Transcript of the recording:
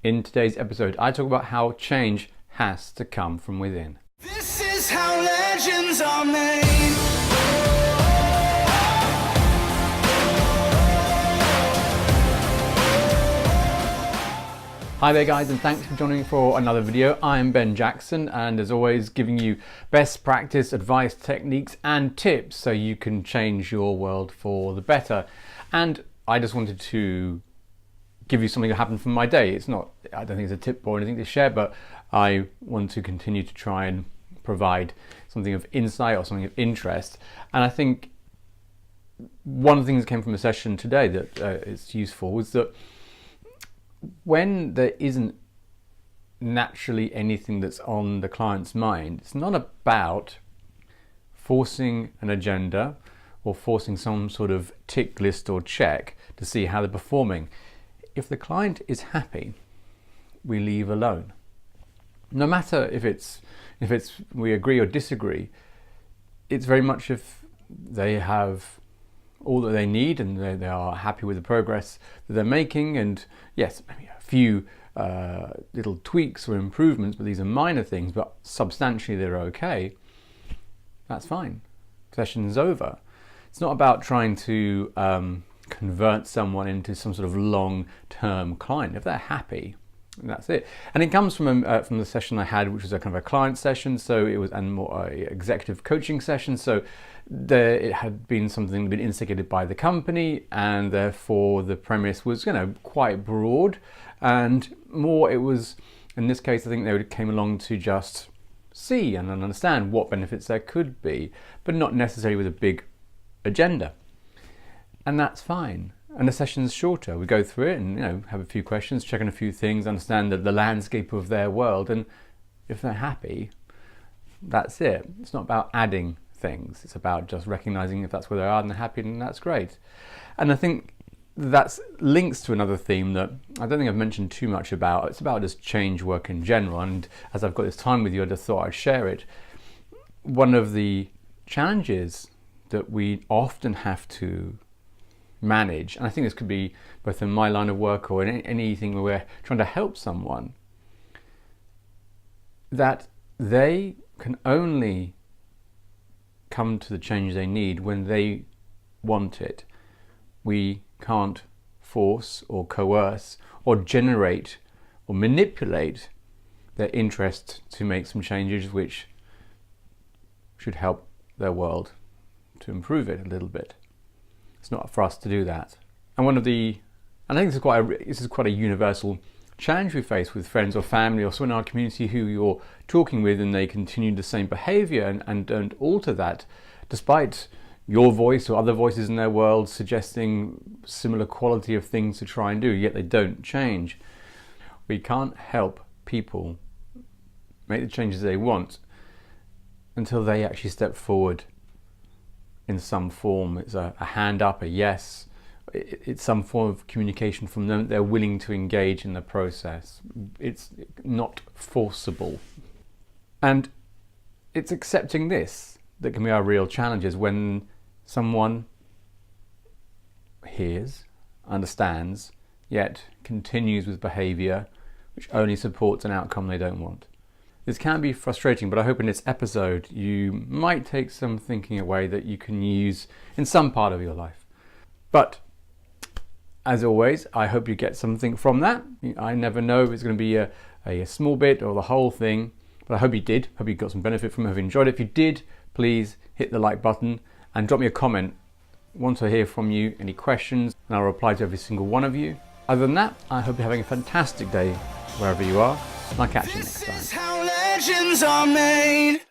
In today's episode, I talk about how change has to come from within. This is how legends are made. Hi there guys, and thanks for joining me for another video. I'm Ben Jackson, and as always giving you best practice, advice, techniques and tips so you can change your world for the better. And I just wanted to give you something that happened from my day. It's not, I don't think it's a tip or anything to share, but I want to continue to try and provide something of insight or something of interest. And I think one of the things that came from a session today that is useful was that when there isn't naturally anything that's on the client's mind, it's not about forcing an agenda or forcing some sort of tick list or check to see how they're performing. If the client is happy, we leave alone. No matter if it's we agree or disagree, it's very much if they have all that they need and they are happy with the progress that they're making, and yes, maybe a few little tweaks or improvements, but these are minor things, but substantially they're okay, that's fine. Session's over. It's not about trying to convert someone into some sort of long-term client. If they're happy, that's it. And it comes from the session I had, which was a kind of a client session, so it was and more executive coaching session. So it had been something that had been instigated by the company, and therefore the premise was, quite broad, and more it was, in this case, I think they came along to just see and understand what benefits there could be, but not necessarily with a big agenda. And that's fine. And the session's shorter. We go through it and have a few questions, check on a few things, understand the landscape of their world, and if they're happy, that's it. It's not about adding things. It's about just recognizing if that's where they are and they're happy, and that's great. And I think that links to another theme that I don't think I've mentioned too much about. It's about just change work in general. And as I've got this time with you, I just thought I'd share it. One of the challenges that we often have to manage, and I think this could be both in my line of work or in anything where we're trying to help someone, that they can only come to the change they need when they want it. We can't force or coerce or generate or manipulate their interest to make some changes which should help their world to improve it a little bit. It's not for us to do that. And I think this is quite a universal challenge we face with friends or family or someone in our community who you're talking with and they continue the same behavior and don't alter that, despite your voice or other voices in their world suggesting similar quality of things to try and do, yet they don't change. We can't help people make the changes they want until they actually step forward in some form. It's a hand up, a yes. It's some form of communication from them. They're willing to engage in the process. It's not forcible. And it's accepting this that can be our real challenges, when someone hears, understands, yet continues with behavior which only supports an outcome they don't want. This can be frustrating, but I hope in this episode you might take some thinking away that you can use in some part of your life. But as always, I hope you get something from that. I never know if it's going to be a small bit or the whole thing, but I hope you did. Hope you got some benefit from it. Hope you enjoyed it. If you did, please hit the like button and drop me a comment. I want to hear from you, any questions, and I'll reply to every single one of you. Other than that, I hope you're having a fantastic day wherever you are, and I'll catch you next time. This is how legends are made.